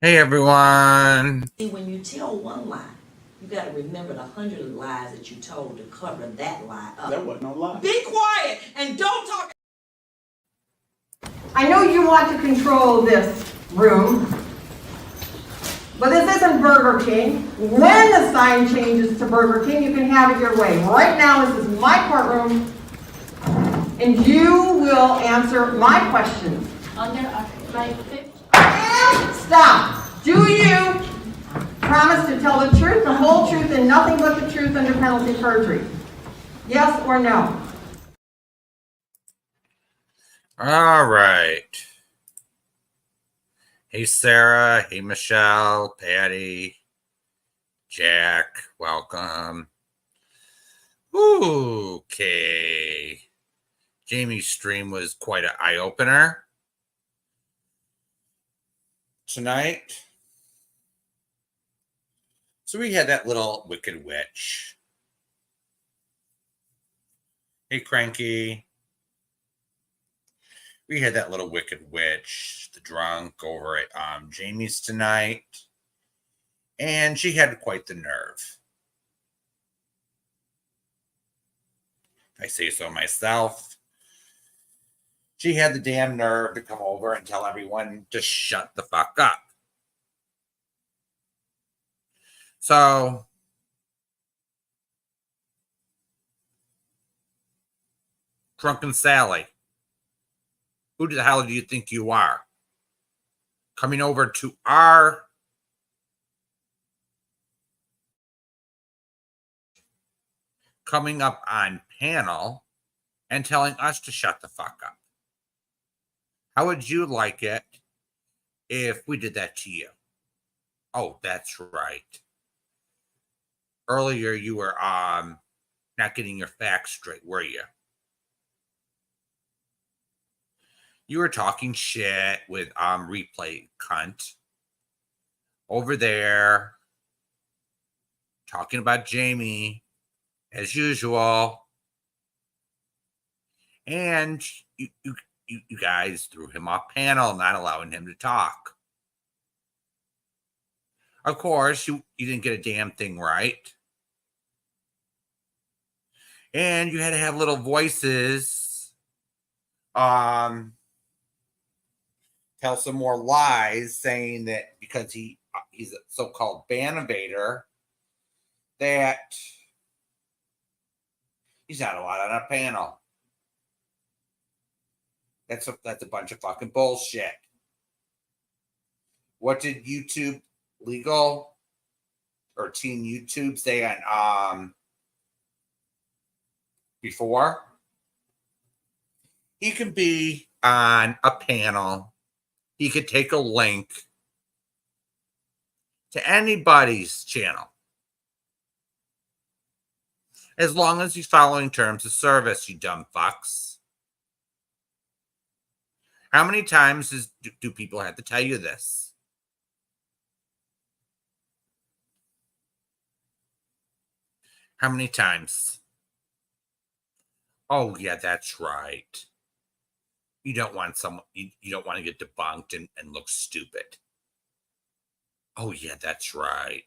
Hey everyone. See, when you tell one lie, you got to remember the 100 lies that you told to cover that lie up. That wasn't no lie. Be quiet and don't talk. I know you want to control this room, but this isn't Burger King. When the sign changes to Burger King, you can have it your way. Right now, this is my courtroom, and you will answer my questions. Stop. Do you promise to tell the truth, the whole truth, and nothing but the truth under penalty of perjury? Yes or no? All right. Hey Sarah. Hey Michelle. Patty. Jack. Welcome. Okay. Jamie's stream was quite an eye-opener tonight. So we had that little wicked witch. Hey Cranky. We had that little wicked witch, the drunk, over at Jamie's tonight. And she had quite the nerve. If I say so myself. She had the damn nerve to come over and tell everyone to shut the fuck up. So, Drunken Sally, who the hell do you think you are? Coming over to our coming up on panel and telling us to shut the fuck up. How would you like it if we did that to you? Oh, that's right. Earlier you were not getting your facts straight, were you? You were talking shit with replay cunt over there, talking about Jamie as usual, and you guys threw him off panel, not allowing him to talk. Of course, you didn't get a damn thing right. And you had to have little voices tell some more lies, saying that because he's a so-called Navigator, that he's not allowed on a panel. That's a bunch of fucking bullshit. What did YouTube legal or Team YouTube say on before? He can be on a panel. He could take a link to anybody's channel, as long as he's following terms of service, you dumb fucks. How many times do people have to tell you this? How many times? Oh, yeah, that's right. You don't want you don't want to get debunked and look stupid. Oh, yeah, that's right.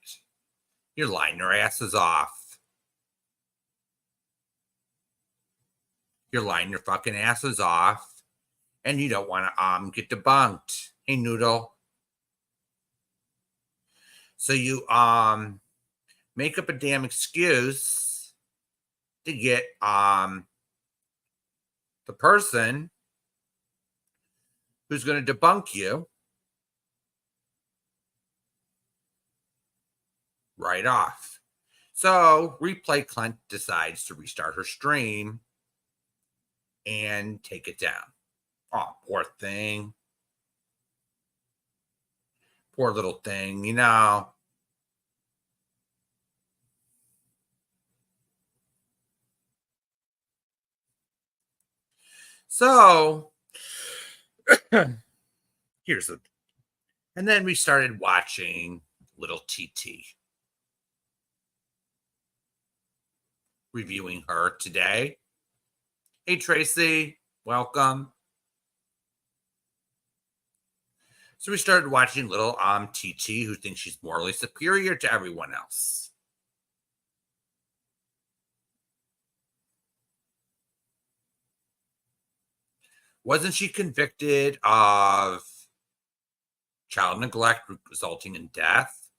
You're lying your asses off. You're lying your fucking asses off. And you don't want to get debunked. Hey, Noodle. So you make up a damn excuse to get the person who's going to debunk you right off. So Replay Clint decides to restart her stream and take it down. Oh, poor thing. Poor little thing, you know. So, here's the... And then we started watching little TT. Reviewing her today. Hey, Tracy. Welcome. So we started watching little TT, who thinks she's morally superior to everyone else. Wasn't she convicted of child neglect resulting in death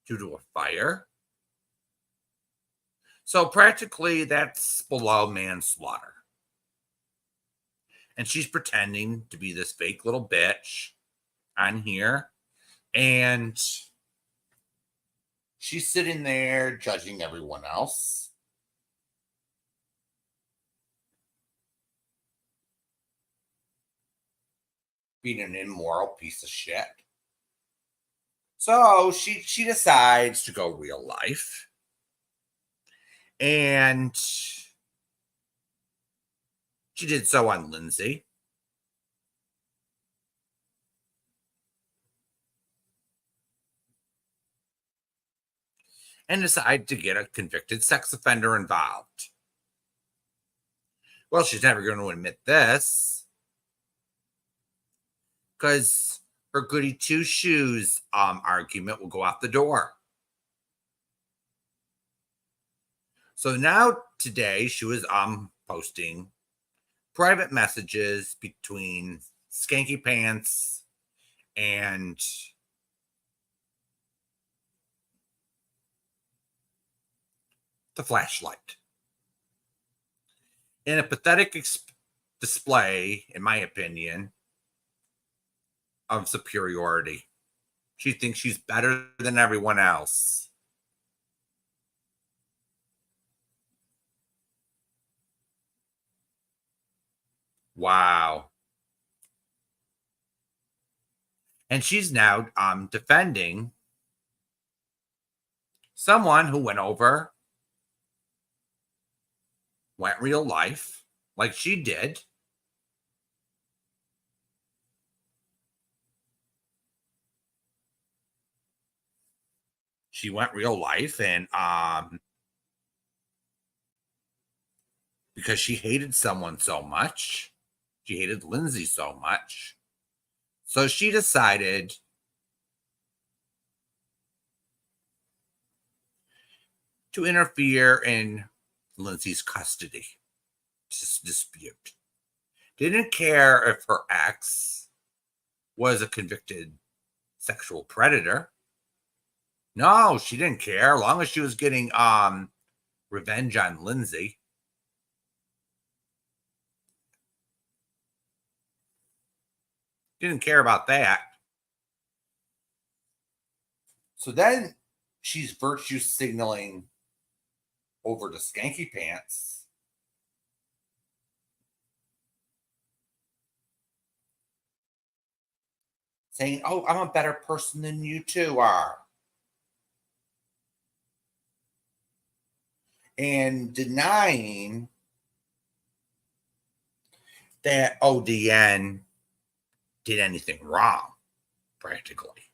due to a fire? So practically that's below manslaughter. And she's pretending to be this fake little bitch on here. And she's sitting there judging everyone else. Being an immoral piece of shit. So she decides to go real life. And she did so on Lindsay. And decided to get a convicted sex offender involved. Well, she's never going to admit this, because her goody two shoes argument will go out the door. So now today she was posting private messages between Skanky Pants and the flashlight. In a pathetic display, in my opinion, of superiority. She thinks she's better than everyone else. Wow. And she's now defending someone who went real life, like she did. She went real life, and because she hated someone so much, she hated Lindsay so much, so she decided to interfere in Lindsay's custody dispute. Didn't care if her ex was a convicted sexual predator. No, she didn't care, as long as she was getting revenge on Lindsay. Didn't care about that. So then she's virtue signaling over to Skanky Pants. Saying, oh, I'm a better person than you two are. And denying that ODN did anything wrong, practically.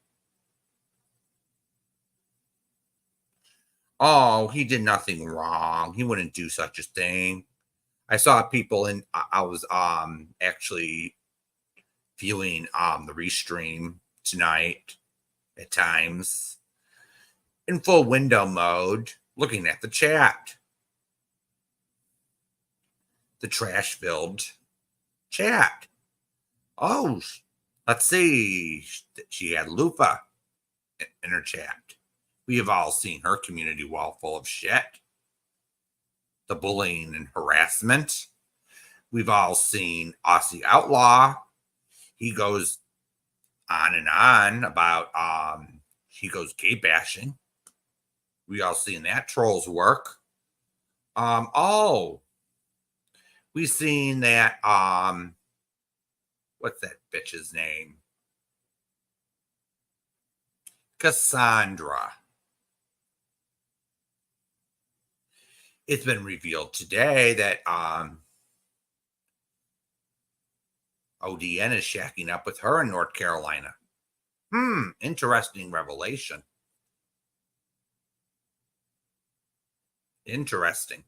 Oh, he did nothing wrong. He wouldn't do such a thing. I saw people I was actually viewing the restream tonight at times in full window mode, looking at the chat. The trash-filled chat. Oh, let's see. She had Lufa in her chat. We have all seen her community wall full of shit. The bullying and harassment. We've all seen Aussie Outlaw. He goes on and on about, he goes gay bashing. We all seen that troll's work. We've seen that, what's that bitch's name? Cassandra. It's been revealed today that ODN is shacking up with her in North Carolina. Interesting revelation. Interesting.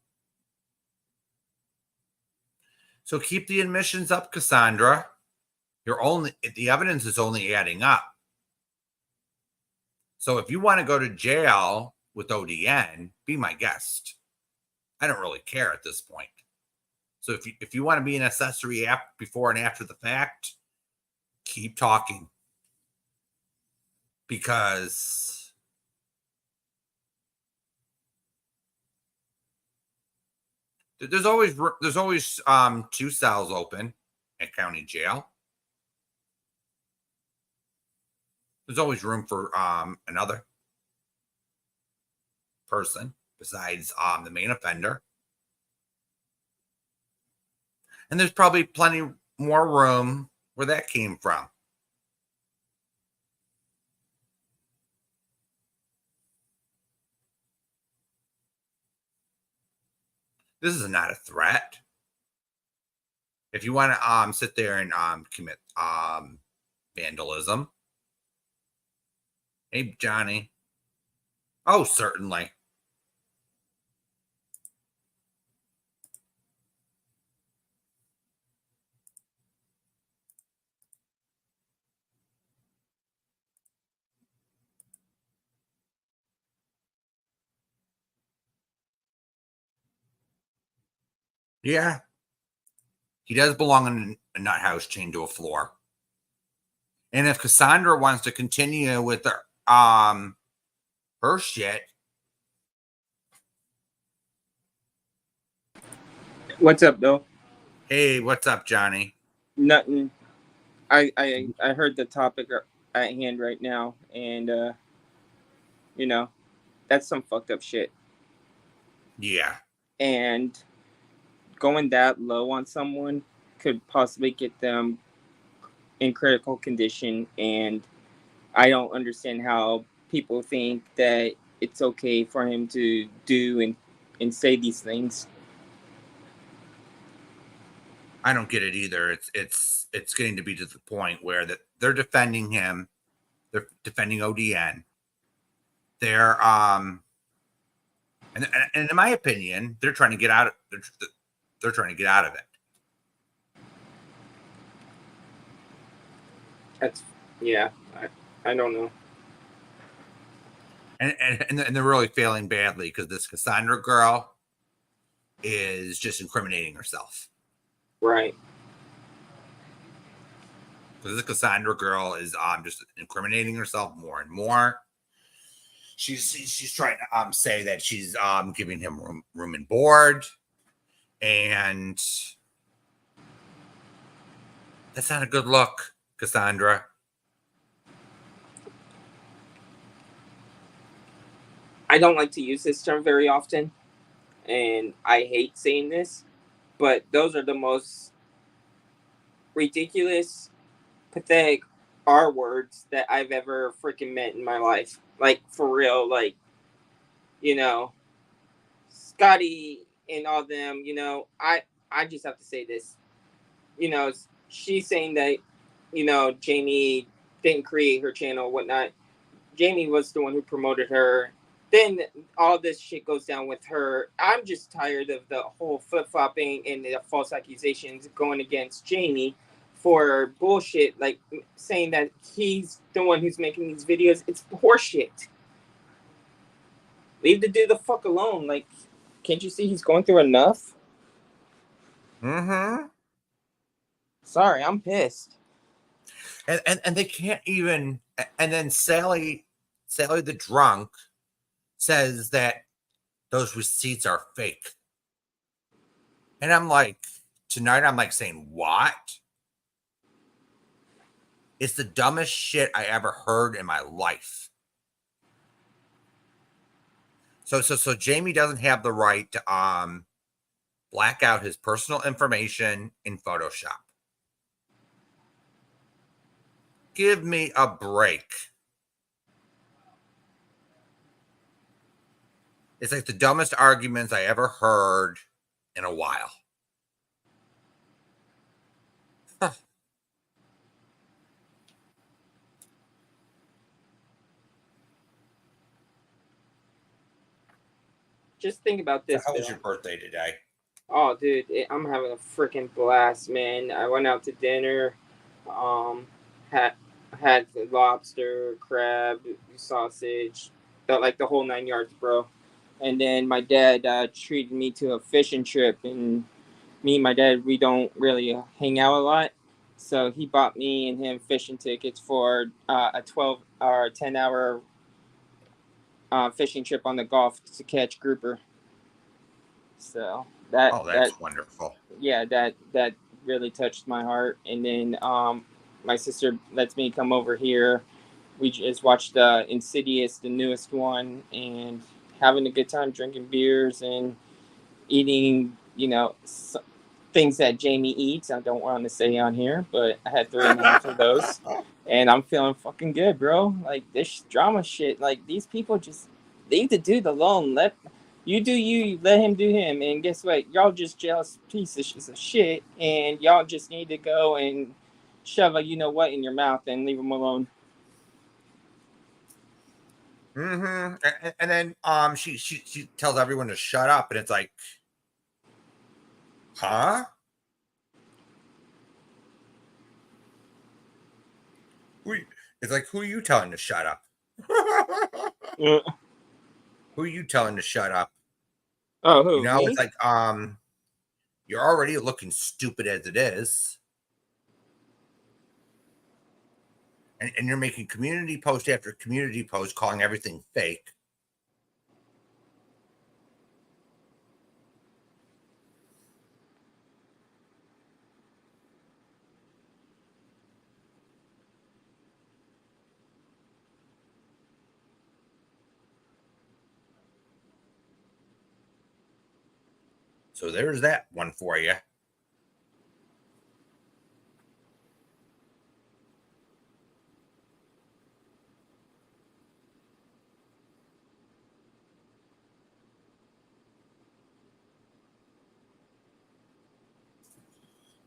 So keep the admissions up, Cassandra. the evidence is only adding up. So if you want to go to jail with ODN, be my guest. I don't really care at this point. So if you want to be an accessory before and after the fact, keep talking. Because there's always 2 cells open at county jail. There's always room for another person besides the main offender. And there's probably plenty more room where that came from. This is not a threat. If you want to sit there and commit vandalism. Hey, Johnny. Oh, certainly. Yeah. He does belong in a nut house chained to a floor. And if Cassandra wants to continue with her shit. What's up, though? Hey, what's up, Johnny? Nothing. I heard the topic at hand right now, and that's some fucked up shit. Yeah. And going that low on someone could possibly get them in critical condition, and I don't understand how people think that it's okay for him to do and say these things. I don't get it either. It's getting to be to the point where that they're defending him. They're defending ODN. They're and in my opinion, they're trying to get out of they're trying to get out of it. That's I don't know. And they're really failing badly because this Cassandra girl is just incriminating herself. Right. Because this Cassandra girl is just incriminating herself more and more. She's trying to say that she's giving him room and board, and that's not a good look, Cassandra. I don't like to use this term very often, and I hate saying this, but those are the most ridiculous, pathetic R words that I've ever freaking met in my life. Like, for real, like, Scotty and all them, I just have to say this. She's saying that, Jamie didn't create her channel, whatnot. Jamie was the one who promoted her. Then all this shit goes down with her. I'm just tired of the whole flip-flopping and the false accusations going against Jamie for bullshit, like saying that he's the one who's making these videos. It's horseshit. Leave the dude the fuck alone. Like, can't you see he's going through enough? Mm-hmm. Sorry, I'm pissed. And they can't even. And then Sally the drunk says that those receipts are fake. And I'm like, tonight I'm like saying, what? It's the dumbest shit I ever heard in my life. So Jamie doesn't have the right to black out his personal information in Photoshop. Give me a break. It's like the dumbest arguments I ever heard in a while. Huh. Just think about this. So how was your birthday today? Oh, dude, I'm having a freaking blast, man. I went out to dinner. Had lobster, crab, sausage, like the whole 9 yards, bro. And then my dad treated me to a fishing trip, and me and my dad, we don't really hang out a lot. So he bought me and him fishing tickets for a 12 or 10 hour fishing trip on the Gulf to catch grouper. So Oh, that's wonderful. Yeah, that really touched my heart. And then my sister lets me come over here. We just watched Insidious, the newest one, and having a good time drinking beers and eating, things that Jamie eats. I don't want to say on here, but I had 3.5 of those, and I'm feeling fucking good, bro. Like this drama shit. Like these people just leave the dude alone. Let you do you. Let him do him. And guess what? Y'all just jealous pieces of shit, and y'all just need to go and shove a you know what in your mouth and leave him alone. Mm-hmm. And then she tells everyone to shut up, and it's like, huh? It's like, who are you telling to shut up? Uh, Who are you telling to shut up? oh, who? Me? It's like, you're already looking stupid as it is. And you're making community post after community post calling everything fake. So there's that one for you.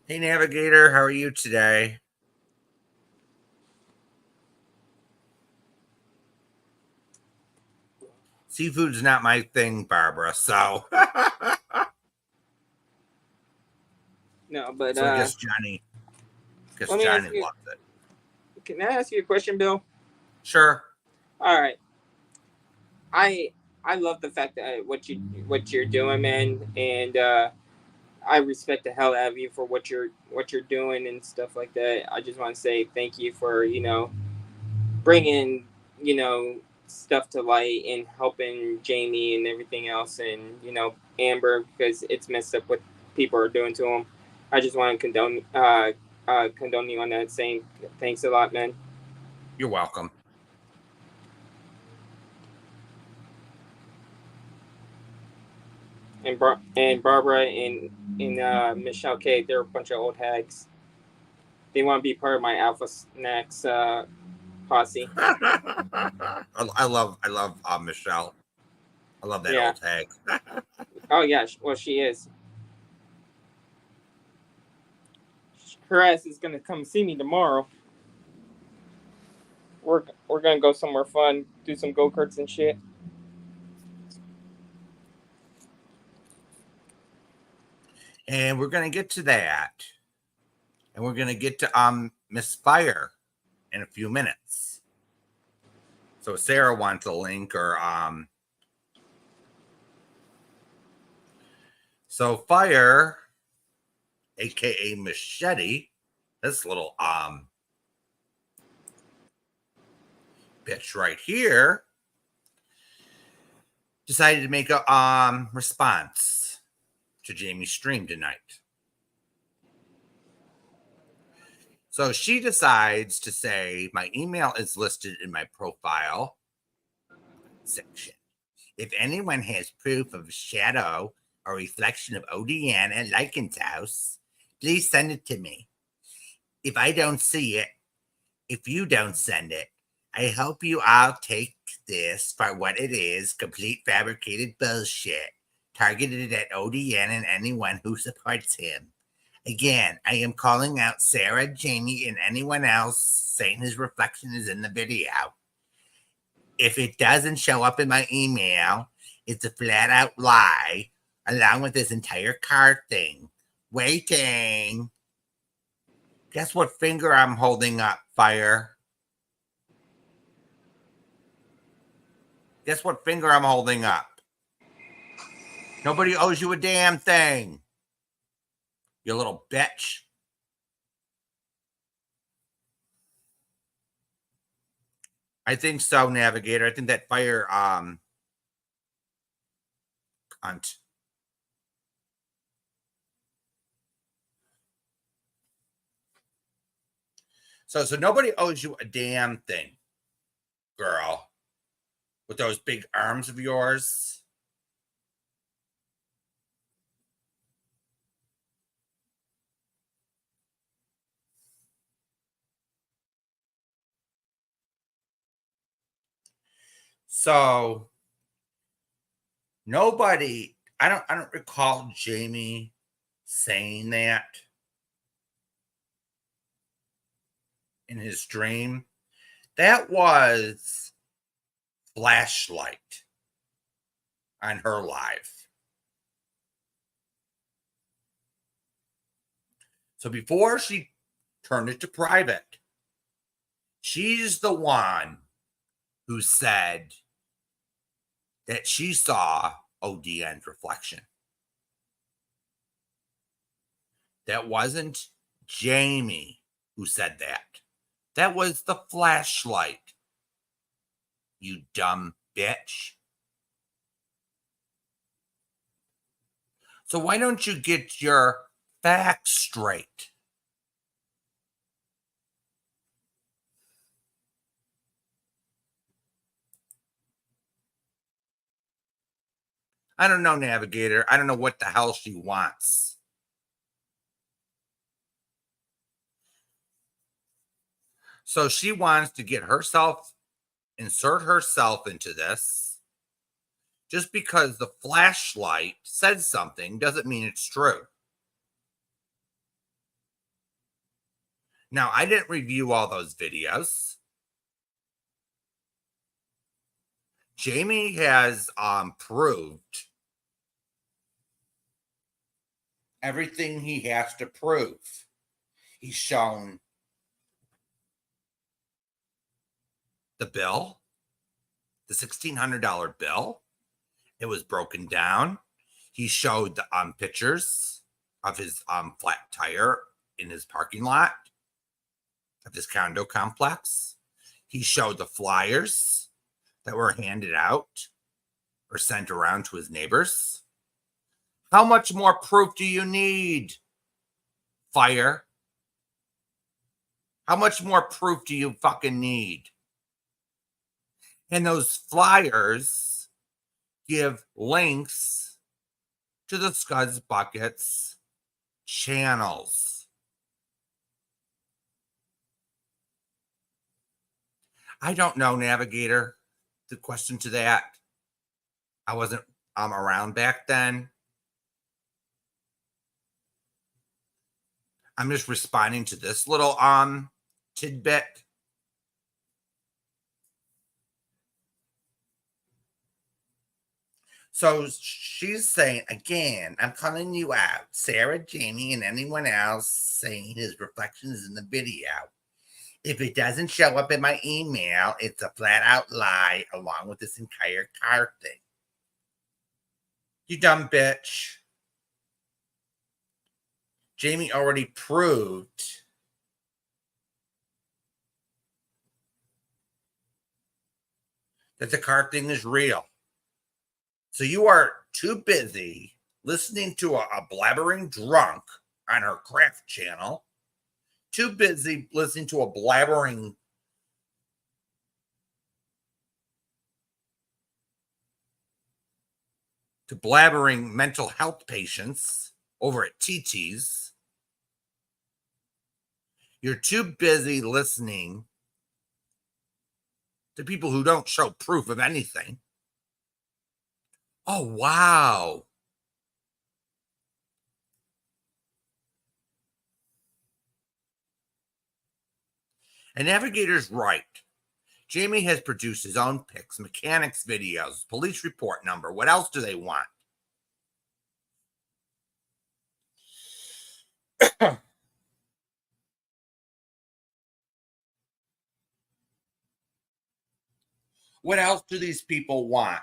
Hey, Navigator, how are you today? Seafood's not my thing, Barbara, so. No, but so I guess Johnny let me ask you, loves it. can I ask you a question, Bill? Sure. All right. I love the fact that what you're doing, man, and I respect the hell out of you for what you're doing and stuff like that. I just want to say thank you for bringing stuff to light and helping Jamie and everything else, and Amber, because it's messed up what people are doing to him. I just want to condone you on that, saying thanks a lot, man. You're welcome. And Barbara and Michelle K, they're a bunch of old hags. They want to be part of my Alpha Snacks posse. I love Michelle. I love that old hag. Oh yeah, well she is. Her ass is gonna come see me tomorrow. We're gonna go somewhere fun, do some go-karts and shit. And we're gonna get to that. And we're gonna get to Miss Fire in a few minutes. So Sarah wants a link or so Fire, aka Machete, this little bitch right here, decided to make a response to Jamie's stream tonight. So she decides to say, my email is listed in my profile section. If anyone has proof of a shadow or reflection of ODN at Lycan's house, please send it to me. If I don't see it, if you don't send it, I hope you all take this for what it is, complete fabricated bullshit, targeted at ODN and anyone who supports him. Again, I am calling out Sarah, Jamie, and anyone else saying his reflection is in the video. If it doesn't show up in my email, it's a flat out lie, along with this entire card thing. Waiting. Guess what finger I'm holding up, Fire? Guess what finger I'm holding up? Nobody owes you a damn thing. You little bitch. I think so, Navigator. I think that Fire cunt. So nobody owes you a damn thing, girl. With those big arms of yours. So nobody, I don't recall Jamie saying that in his dream. That was Flashlight on her live. So before she turned it to private, she's the one who said that she saw ODN's reflection. That wasn't Jamie who said that. That was the flashlight. You dumb bitch. So why don't you get your facts straight? I don't know, Navigator. I don't know what the hell she wants. So she wants to get herself, insert herself into this. Just because the flashlight said something doesn't mean it's true. Now, I didn't review all those videos. Jamie has proved everything he has to prove. He's shown the bill, the $1,600 bill. It was broken down. He showed the pictures of his flat tire in his parking lot of this condo complex. He showed the flyers that were handed out or sent around to his neighbors. How much more proof do you need, Fire? How much more proof do you fucking need? And those flyers give links to the Scuds Buckets channels. I don't know, Navigator. The question to that. I wasn't around back then. I'm just responding to this little tidbit. So she's saying, again, I'm calling you out, Sarah, Jamie, and anyone else saying his reflection is in the video. If it doesn't show up in my email, it's a flat out lie along with this entire car thing. You dumb bitch. Jamie already proved that the car thing is real. So you are too busy listening to a blabbering drunk on her craft channel, too busy listening to a blabbering mental health patients over at TT's. You're too busy listening to people who don't show proof of anything. Oh, wow. And Navigator's right. Jamie has produced his own pics, mechanics videos, police report number. What else do they want? What else do these people want?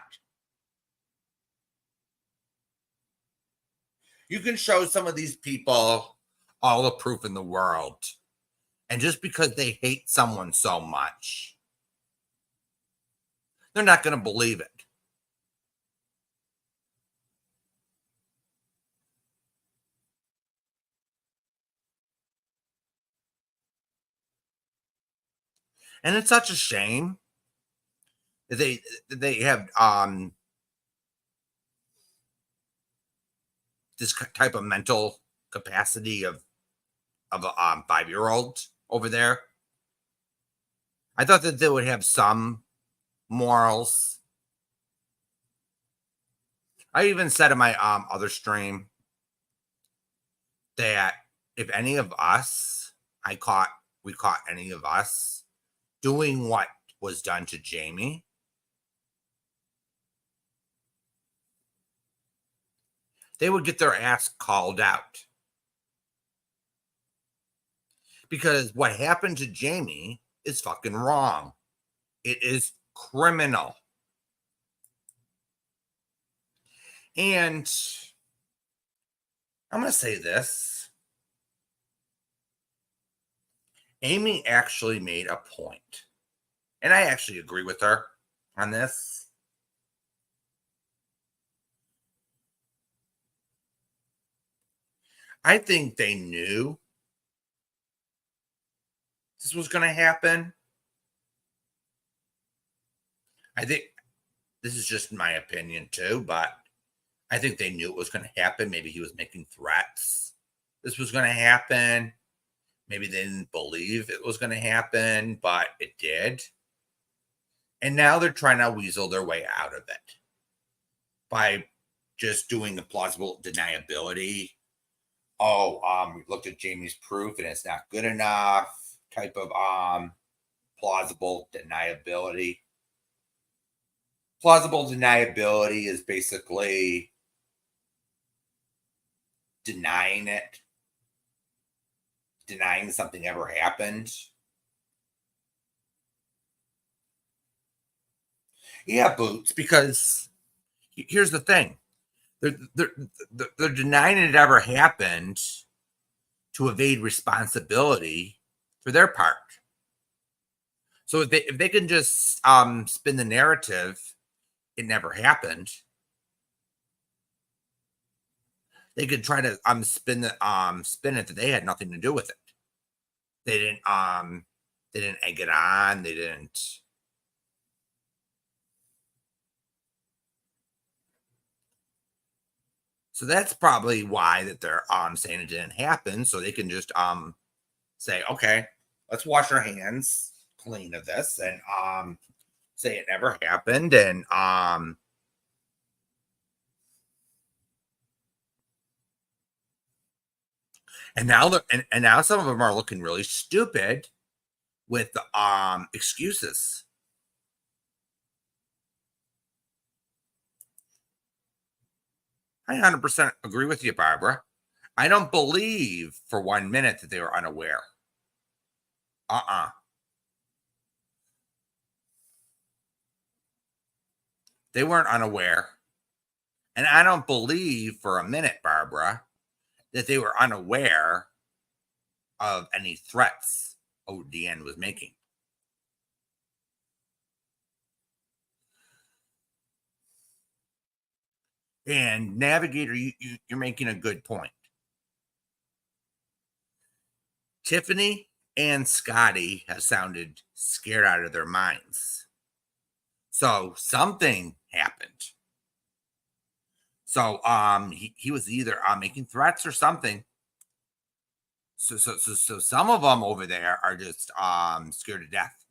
You can show some of these people all the proof in the world. And just because they hate someone so much, they're not going to believe it. And it's such a shame that they have this type of mental capacity of a 5-year-old over there. I thought that they would have some morals. I even said in my other stream that if any of us, we caught any of us doing what was done to Jamie, they would get their ass called out. Because what happened to Jamie is fucking wrong. It is criminal. And I'm going to say this. Amy actually made a point. And I actually agree with her on this. I think they knew this was going to happen. I think this is just my opinion too, but I think they knew it was going to happen. Maybe he was making threats. This was going to happen. Maybe they didn't believe it was going to happen, but it did. And now they're trying to weasel their way out of it by just doing the plausible deniability. We looked at Jamie's proof and it's not good enough type of plausible deniability. Plausible deniability is basically denying it, denying something ever happened. Yeah, Boots, because here's the thing. They're denying it ever happened to evade responsibility for their part. So if they can just spin the narrative, it never happened. They could try to spin it that they had nothing to do with it. They didn't egg it on. They didn't. So that's probably why that they're saying it didn't happen. So they can just say, okay, let's wash our hands clean of this and say it never happened. And now and now some of them are looking really stupid with the excuses. I 100% agree with you, Barbara. I don't believe for 1 minute that they were unaware. They weren't unaware. And I don't believe for a minute, Barbara, that they were unaware of any threats ODN was making. And Navigator, you're making a good point. Tiffany and Scotty have sounded scared out of their minds. So something happened. So he was either making threats or something. So some of them over there are just scared to death.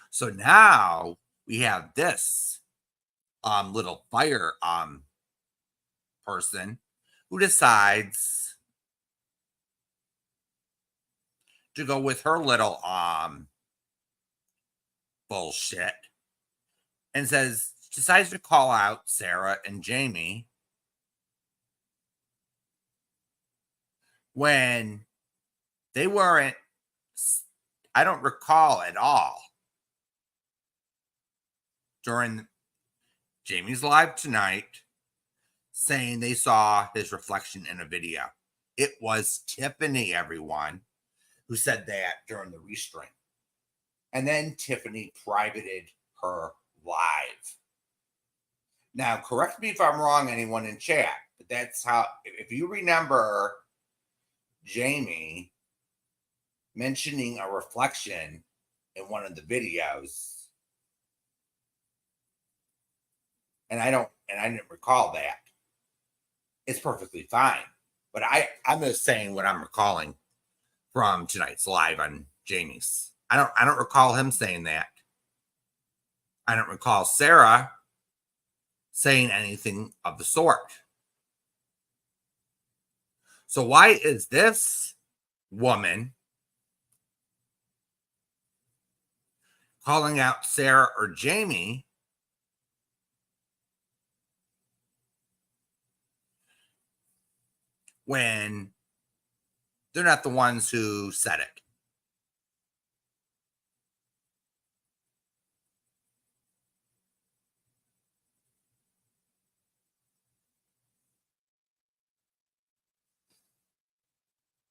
So now we have this little fire person who decides to go with her little bullshit and decides to call out Sarah and Jamie when they weren't I don't recall at all during Jamie's live tonight saying they saw his reflection in a video. It was Tiffany, everyone, who said that during the restream. And then Tiffany privated her live. Now, correct me if I'm wrong, anyone in chat, but that's how, if you remember Jamie mentioning a reflection in one of the videos, and I didn't recall that. It's perfectly fine. But I'm just saying what I'm recalling from tonight's live on Jamie's. I don't recall him saying that. I don't recall Sarah saying anything of the sort. So why is this woman calling out Sarah or Jamie when they're not the ones who said it?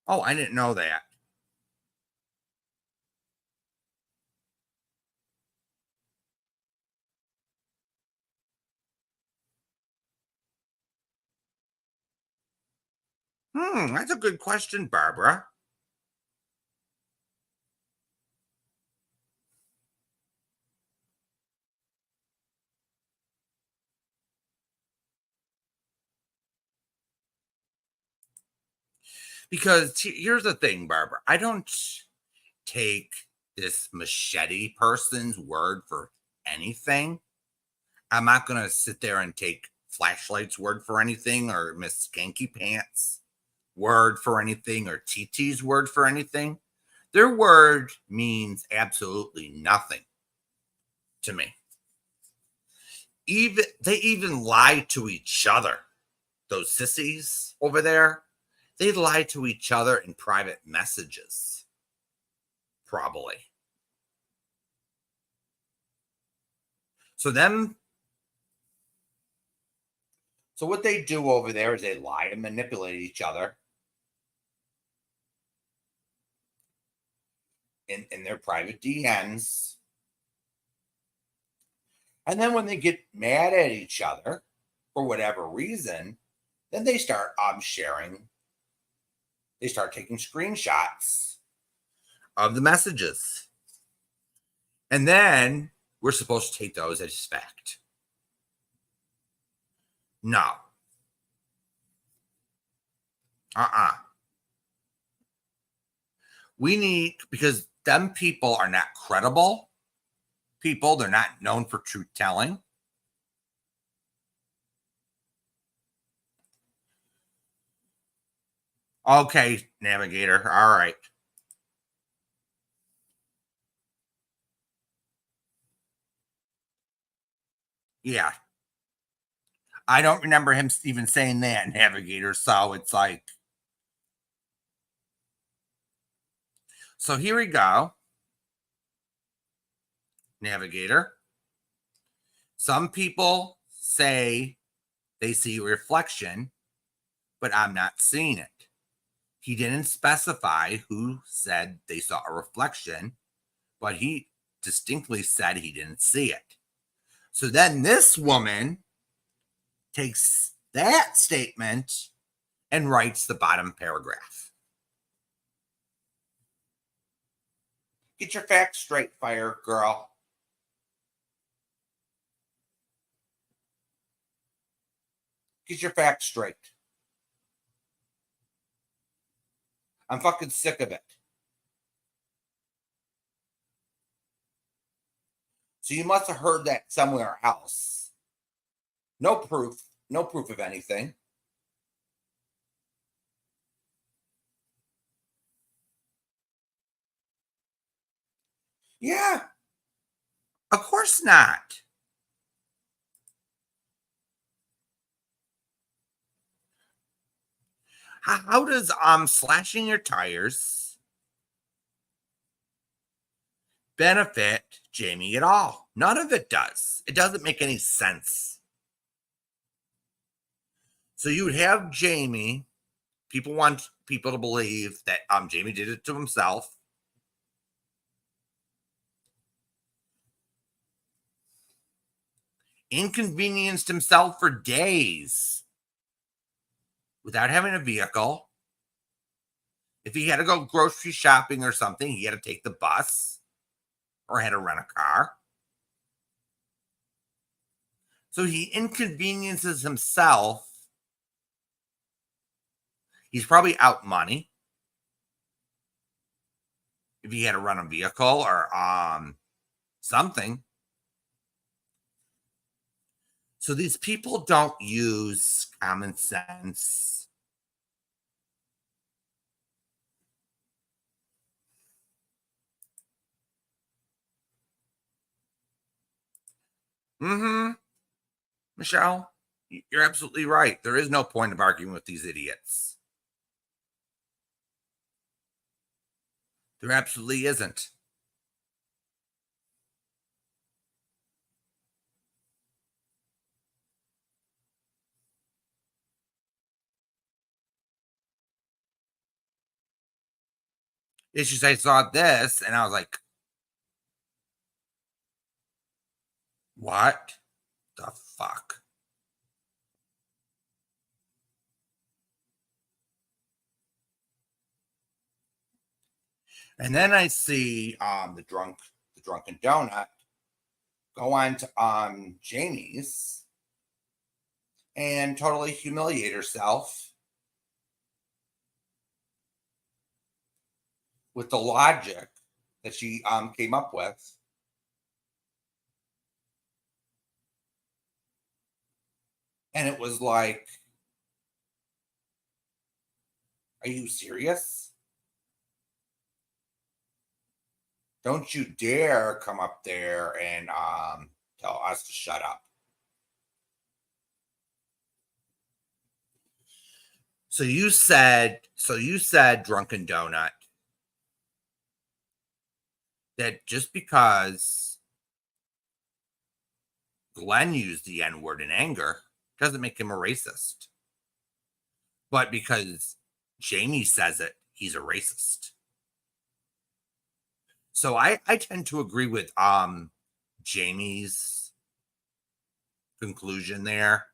Oh, I didn't know that. That's a good question, Barbara. Because here's the thing, Barbara. I don't take this machete person's word for anything. I'm not going to sit there and take Flashlight's word for anything, or Miss Skanky Pants' word for anything, or TT's word for anything. Their word means absolutely nothing to me. They even lie to each other. Those sissies over there, they lie to each other in private messages. Probably. So what they do over there is they lie and manipulate each other in their private DMs. And then when they get mad at each other for whatever reason, then they start sharing. They start taking screenshots of the messages. And then we're supposed to take those as fact. No. We need, because them people are not credible people. They're not known for truth telling. Okay, Navigator. All right. Yeah. I don't remember him even saying that, Navigator. So it's like, so here we go. Navigator. Some people say they see a reflection, but I'm not seeing it. He didn't specify who said they saw a reflection, but he distinctly said he didn't see it. So then this woman takes that statement and writes the bottom paragraph. Get your facts straight, fire girl. Get your facts straight. I'm fucking sick of it. So you must have heard that somewhere else. No proof of anything. Yeah. Of course not. How does slashing your tires benefit Jamie at all. None of it does. It doesn't make any sense. So you would have Jamie. People want people to believe that Jamie did it to himself. Inconvenienced himself for days without having a vehicle. If he had to go grocery shopping or something, he had to take the bus or had to rent a car. So he inconveniences himself. He's probably out money if he had to run a vehicle or something. So these people don't use common sense. Michelle, you're absolutely right. There is no point of arguing with these idiots. There absolutely isn't. It's just I saw this and I was like, what the fuck? And then I see the drunken donut go on to Jamie's and totally humiliate herself with the logic that she came up with. And it was like, are you serious? Don't you dare come up there and tell us to shut up. So you said, Drunken Donut, that just because Glenn used the N-word in anger doesn't make him a racist. But because Jamie says it, he's a racist. So I tend to agree with Jamie's conclusion there,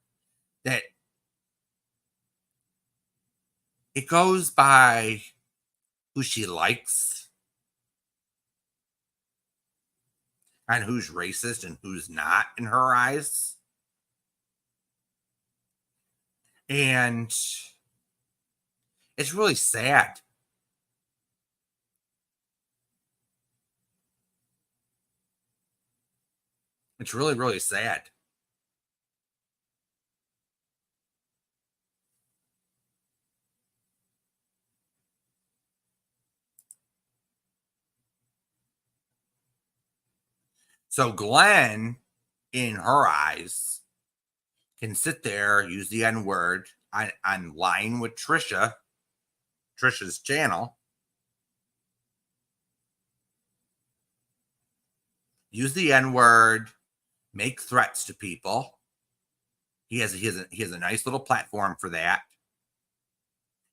that it goes by who she likes and who's racist and who's not in her eyes. And it's really sad. It's really, really sad. So Glenn, in her eyes, can sit there, use the N-word on line with Trisha's channel, use the N-word, make threats to people. He has a nice little platform for that.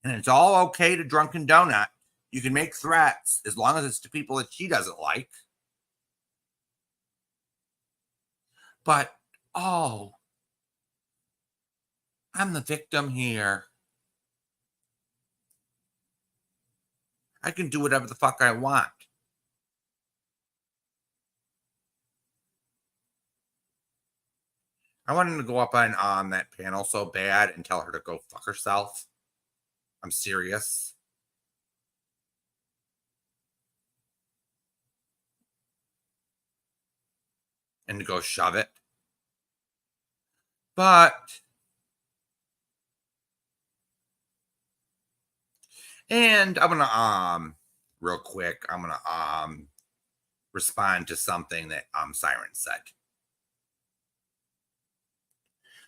And it's all okay to Drunken Donut. You can make threats as long as it's to people that she doesn't like. But, oh, I'm the victim here. I can do whatever the fuck I want. I want him to go up on that panel so bad and tell her to go fuck herself. I'm serious. And to go shove it. But, and I'm gonna real quick, I'm gonna respond to something that Siren said.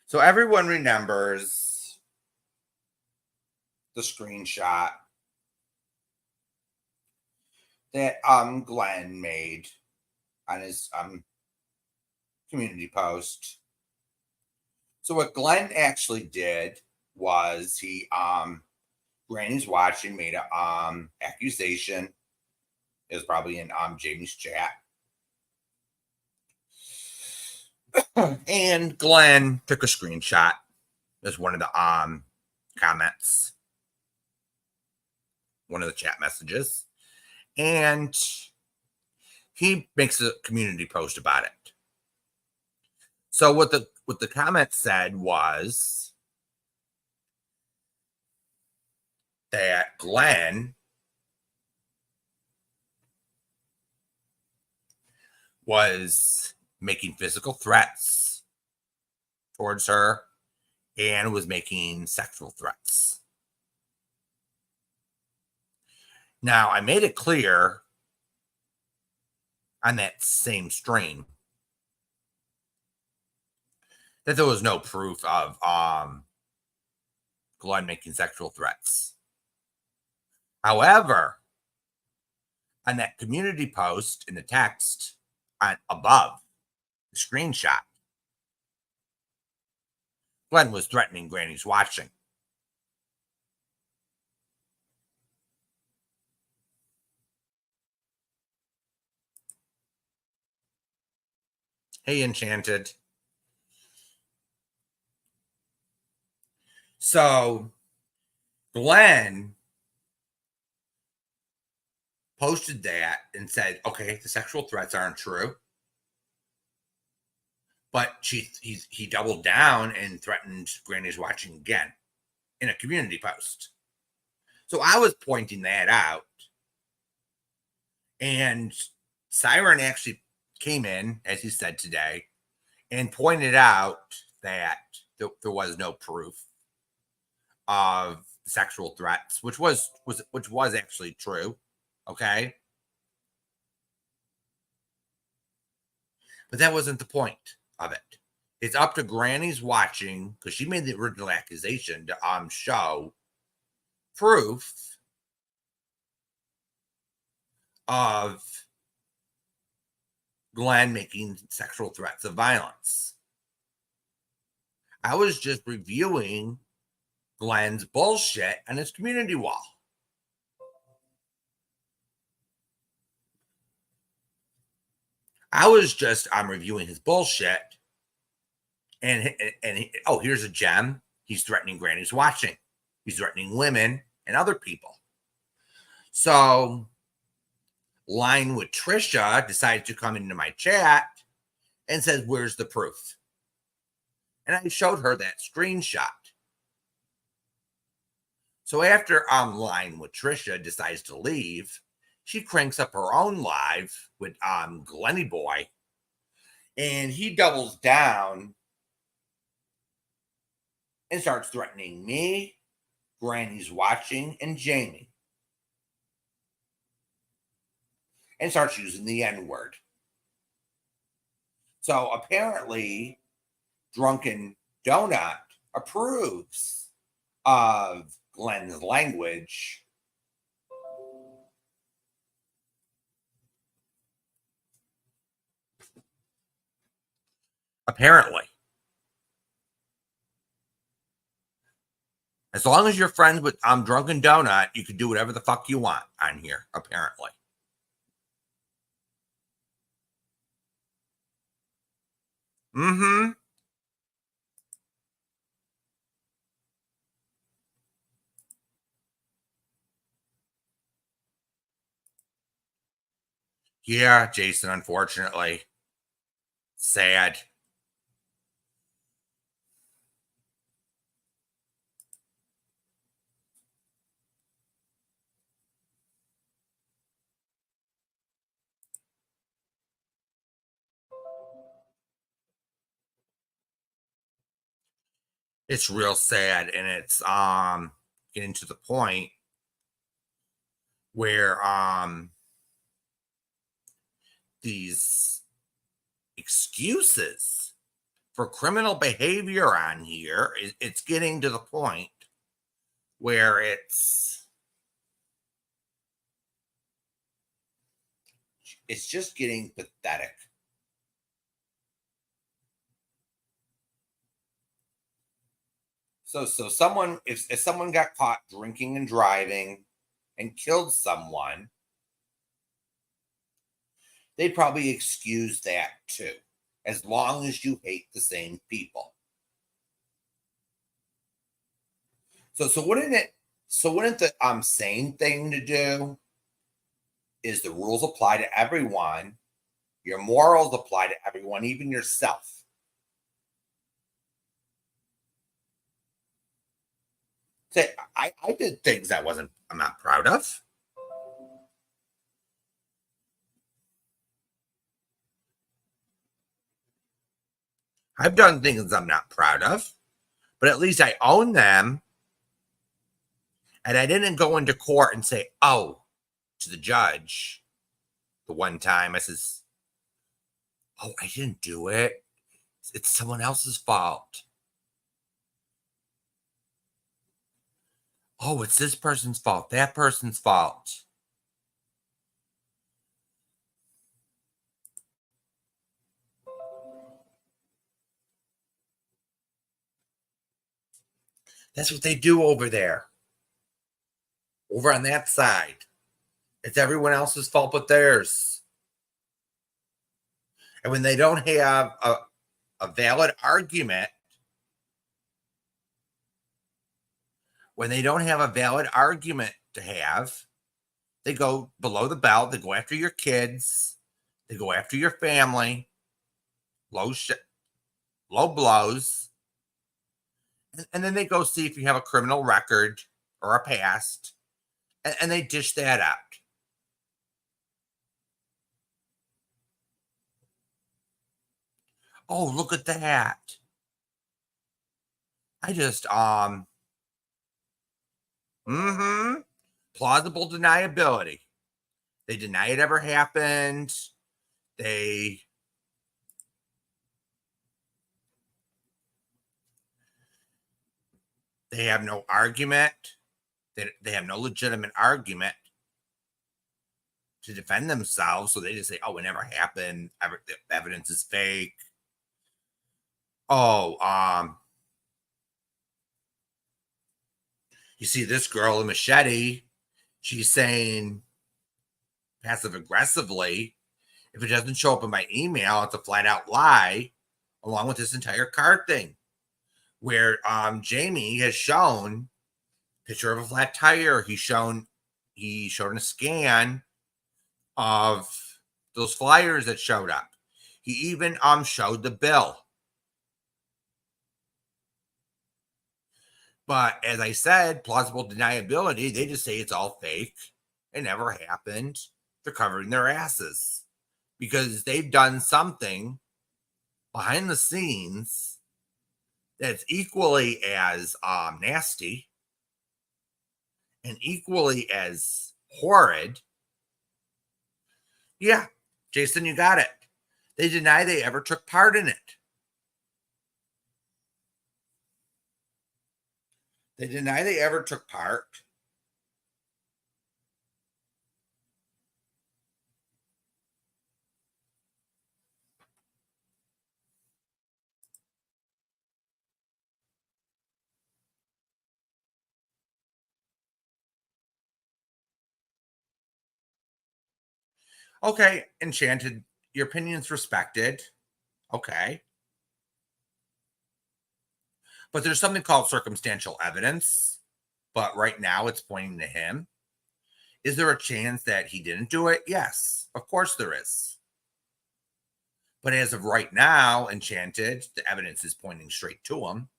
So everyone remembers the screenshot that Glenn made on his community post. So what Glenn actually did was he Granny's watching, made a accusation. It was probably in Jamie's chat. And Glenn took a screenshot as one of the comments, one of the chat messages, and he makes a community post about it. So what the comment said was that Glenn was making physical threats towards her and was making sexual threats. Now, I made it clear on that same stream that there was no proof of Glenn making sexual threats. However, on that community post in the text above the screenshot, Glenn was threatening Granny's watching. Hey, Enchanted. So Glenn posted that and said, okay, the sexual threats aren't true. But he doubled down and threatened Granny's watching again in a community post. So I was pointing that out. And Siren actually came in, as he said today, and pointed out that there was no proof of sexual threats, which was actually true. Okay. But that wasn't the point of it. It's up to Granny's watching, because she made the original accusation, to show proof of Glenn making sexual threats of violence. I was just reviewing Glenn's bullshit on his community wall. I was just reviewing his bullshit, and here's a gem. He's threatening Granny's watching. He's threatening women and other people. So, Line with Trisha decided to come into my chat and says, "Where's the proof?" And I showed her that screenshot. So after Line with Trisha decides to leave, she cranks up her own live with Glenny Boy, and he doubles down and starts threatening me, Granny's watching, and Jamie, and starts using the N-word. So apparently, Drunken Donut approves of Glenn's language. Apparently. As long as you're friends with Drunken Donut, you can do whatever the fuck you want on here, apparently. Mm-hmm. Yeah, Jason, unfortunately. Sad. It's real sad, and it's getting to the point where these excuses for criminal behavior on here, it's getting to the point where it's It's just getting pathetic. So someone, if someone got caught drinking and driving and killed someone, they'd probably excuse that too, as long as you hate the same people. So wouldn't the sane thing to do is the rules apply to everyone, your morals apply to everyone, even yourself. Say, I did things I'm not proud of. I've done things I'm not proud of, but at least I own them. And I didn't go into court and say, oh, to the judge the one time. I says, oh, I didn't do it. It's someone else's fault. Oh, it's this person's fault, that person's fault. That's what they do over there. Over on that side. It's everyone else's fault but theirs. And when they don't have a valid argument, to have, they go below the belt. They go after your kids. They go after your family. Low blows. And then they go see if you have a criminal record or a past. And they dish that out. Oh, look at that. I just, plausible deniability. They deny it ever happened. They have no argument. They have no legitimate argument to defend themselves. So they just say, oh, it never happened. The evidence is fake. Oh, you see this girl, a machete, she's saying passive aggressively, if it doesn't show up in my email, it's a flat out lie, along with this entire card thing, where Jamie has shown a picture of a flat tire. He showed a scan of those flyers that showed up. He even showed the bill. But as I said, plausible deniability, they just say it's all fake. It never happened. They're covering their asses because they've done something behind the scenes that's equally as nasty and equally as horrid. Yeah, Jason, you got it. They deny they ever took part in it. They deny they ever took part. Okay, Enchanted, your opinion's respected. Okay. But there's something called circumstantial evidence. But right now it's pointing to him. Is there a chance that he didn't do it? Yes, of course there is. But as of right now, Enchanted, the evidence is pointing straight to him.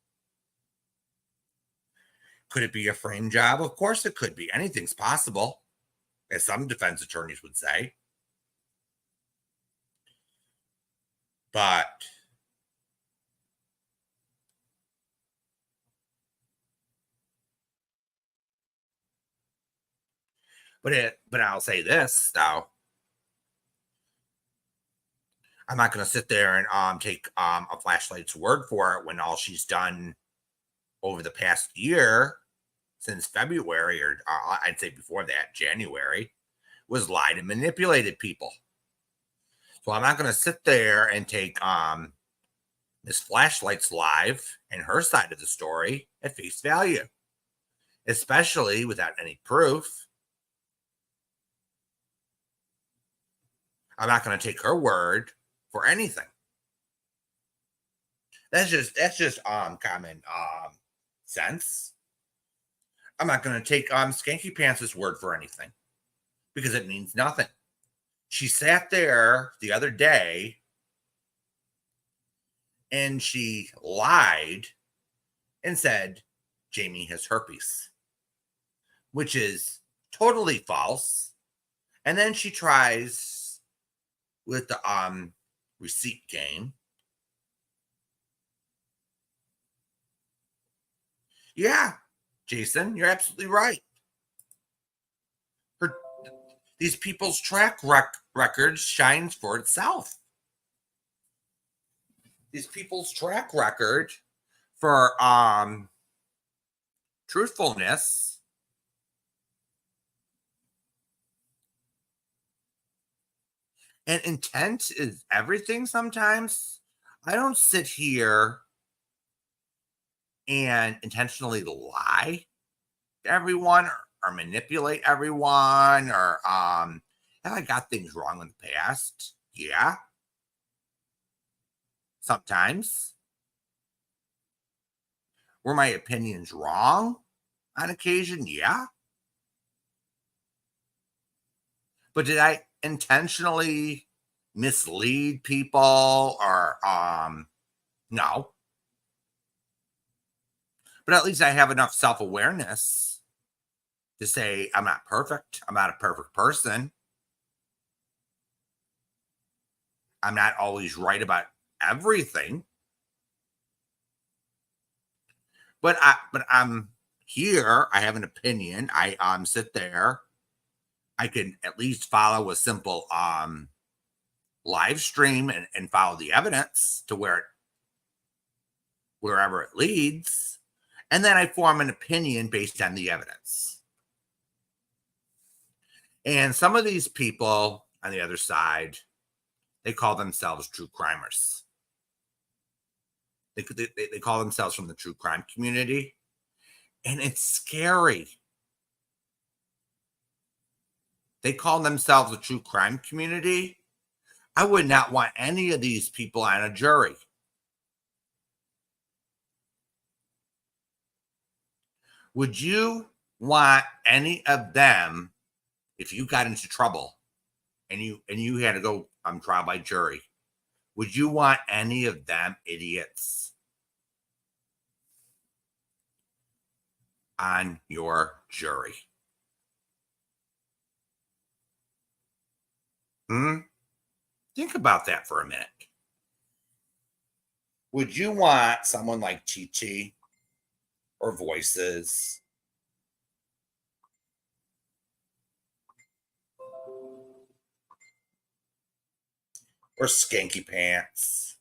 Could it be a frame job? Of course it could be. Anything's possible, as some defense attorneys would say. But I'll say this though. I'm not going to sit there and take a flashlight's word for it when all she's done over the past year, since February, or I'd say before that, January, was lied and manipulated people. So I'm not going to sit there and take Miss Flashlight's live and her side of the story at face value, especially without any proof. I'm not going to take her word for anything. That's just common sense. I'm not going to take Skanky Pants' word for anything because it means nothing. She sat there the other day and she lied and said Jamie has herpes, which is totally false. And then she tries with the receipt game. Yeah, Jason, you're absolutely right. These people's track record shines for itself. These people's track record for truthfulness and intent is everything sometimes. I don't sit here and intentionally lie to everyone or manipulate everyone or have I got things wrong in the past? Yeah. Sometimes. Were my opinions wrong on occasion? Yeah. But did I intentionally mislead people or no. But at least I have enough self-awareness to say I'm not perfect. I'm not a perfect person. I'm not always right about everything. But I'm here. I have an opinion. I sit there. I can at least follow a simple live stream and follow the evidence to wherever it leads. And then I form an opinion based on the evidence. And some of these people on the other side, they call themselves true crimers. They call themselves from the true crime community. And it's scary. They call themselves a true crime community. I would not want any of these people on a jury. Would you want any of them, if you got into trouble and you had to go trial by jury, would you want any of them idiots on your jury? Think about that for a minute. Would you want someone like TT or Voices or Skanky Pants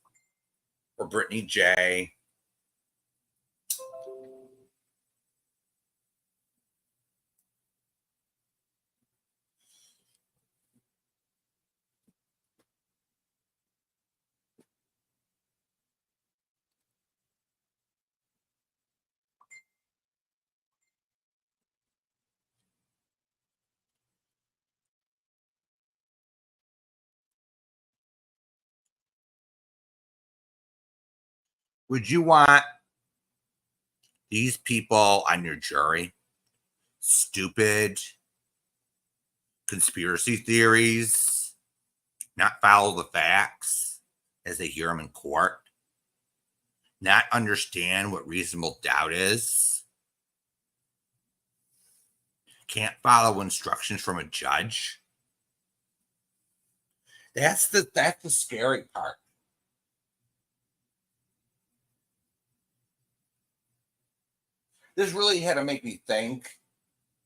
or Brittany J? Would you want these people on your jury? Stupid conspiracy theories, not follow the facts as they hear them in court, not understand what reasonable doubt is, can't follow instructions from a judge. That's the scary part. This really had to make me think,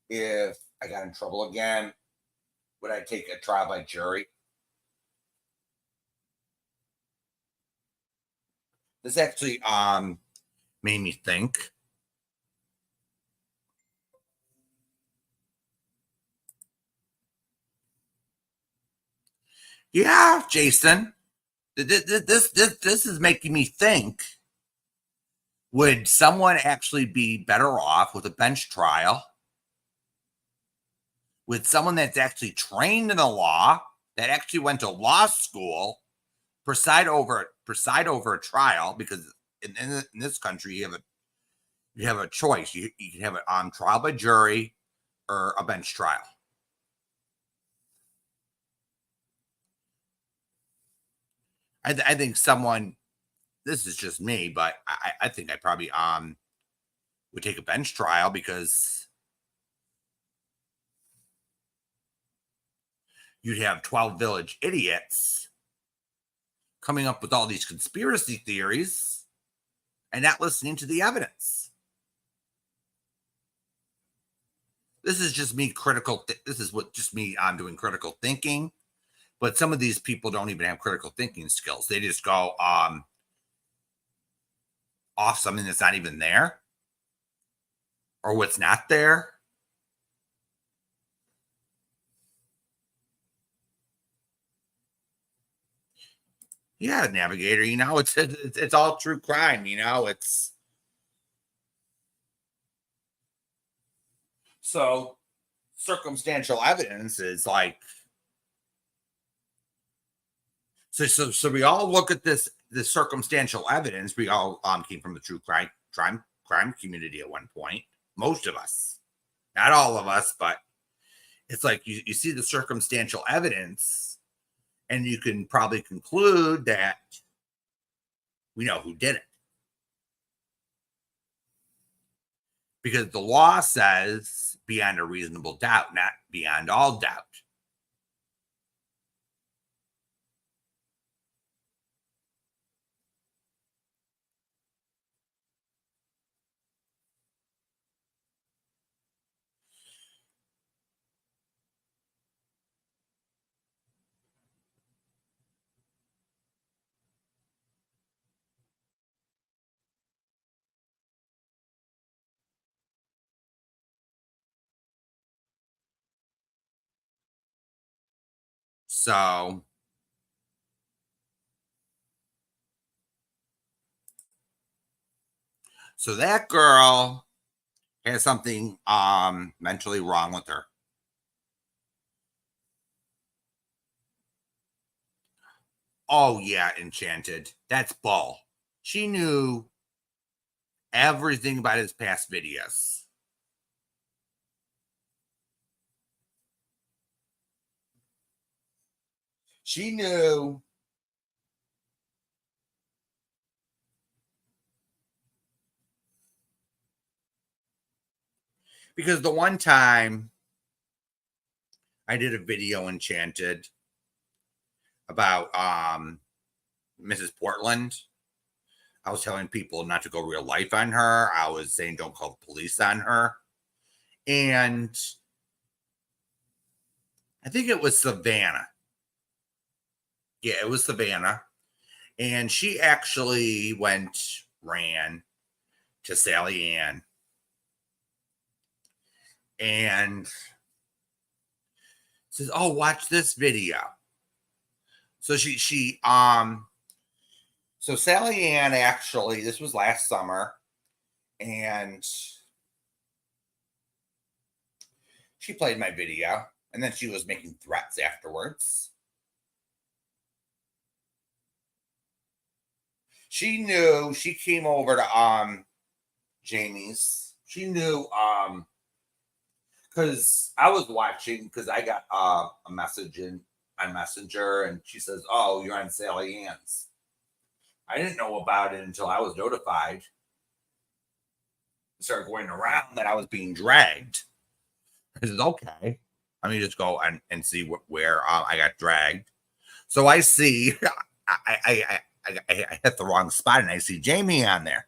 if I got in trouble again, would I take a trial by jury? This actually made me think. Yeah, Jason. This is making me think. Would someone actually be better off with a bench trial? With someone that's actually trained in the law, that actually went to law school, preside over a trial? Because in this country, you have a choice. You can have it trial by jury or a bench trial. I think someone. This is just me, but I think I probably would take a bench trial, because you'd have 12 village idiots coming up with all these conspiracy theories and not listening to the evidence. This is just me this is just me doing critical thinking. But some of these people don't even have critical thinking skills. They just go off something that's not even there, or what's not there. Yeah, Navigator, it's all true crime, it's so circumstantial evidence is like, so we all look at this circumstantial evidence. We all came from the true crime community at one point. Most of us, not all of us, but it's like you see the circumstantial evidence, and you can probably conclude that we know who did it, because the law says beyond a reasonable doubt, not beyond all doubt. So that girl has something mentally wrong with her. Oh yeah, Enchanted. That's bull. She knew everything about his past videos. She knew. Because the one time I did a video, Enchanted, about Mrs. Portland. I was telling people not to go real life on her. I was saying don't call the police on her. And I think it was Savannah. Yeah, it was Savannah. And she actually ran to Sally Ann. And says, "Oh, watch this video." So so Sally Ann, actually, this was last summer, and she played my video, and then she was making threats afterwards. She knew. She came over to Jamie's. She knew because I was watching, because I got a message on Messenger, and she says, "Oh, you're on Sally Ann's." I didn't know about it until I was notified. It started going around that I was being dragged. I said, "Okay, let me just go and see where I got dragged." So I see, I hit the wrong spot, and I see Jamie on there.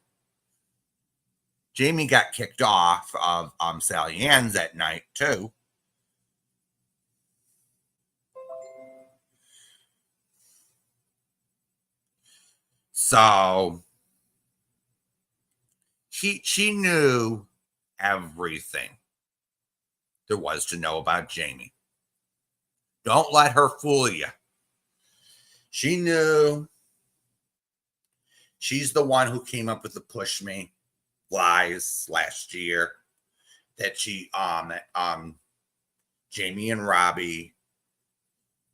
Jamie got kicked off of Sally Ann's that night too. So she knew everything there was to know about Jamie. Don't let her fool you. She knew. She's the one who came up with the push me lies last year. That Jamie and Robbie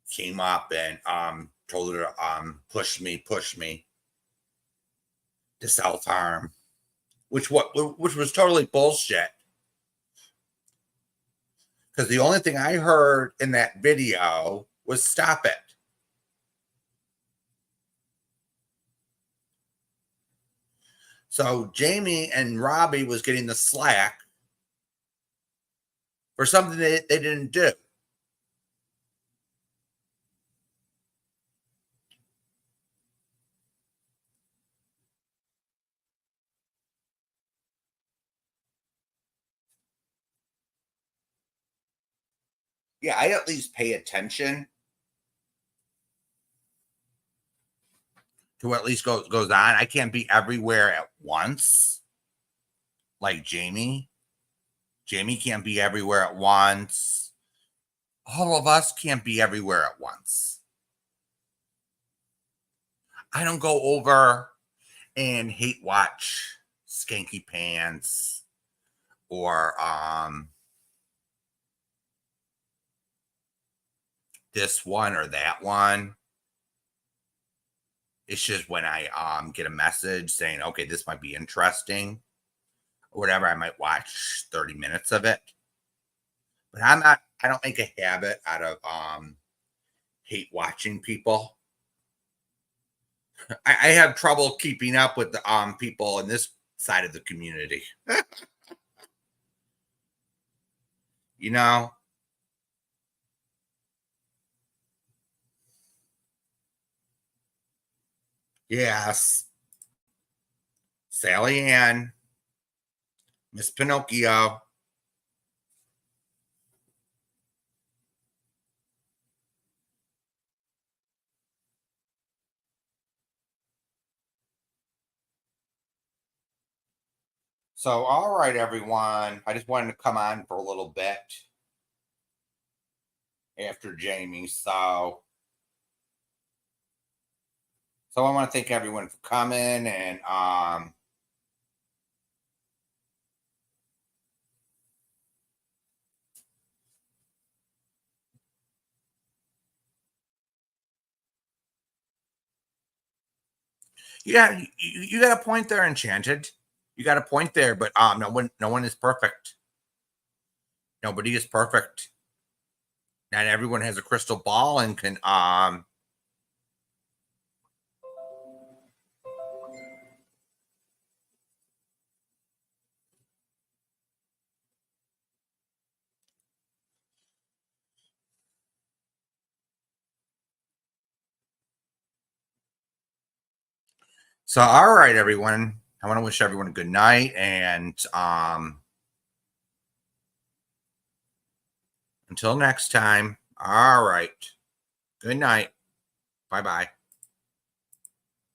came up and told her to push me to self-harm, which was totally bullshit. Because the only thing I heard in that video was stop it. So Jamie and Robbie was getting the slack for something they didn't do. Yeah, I at least pay attention to what at least goes on. I can't be everywhere at once, like Jamie. Jamie can't be everywhere at once. All of us can't be everywhere at once. I don't go over and hate watch Skanky Pants or this one or that one. It's just when I get a message saying, okay, this might be interesting or whatever, I might watch 30 minutes of it. But I don't make a habit out of hate watching people. I have trouble keeping up with the people in this side of the community. You know? Yes. Sally Ann, Miss Pinocchio. So, all right, everyone. I just wanted to come on for a little bit after Jamie. So I want to thank everyone for coming and yeah, you got a point there, Enchanted. You got a point there, but no one is perfect. Nobody is perfect. Not everyone has a crystal ball and can So all right, everyone. I want to wish everyone a good night and until next time. All right. Good night. Bye-bye.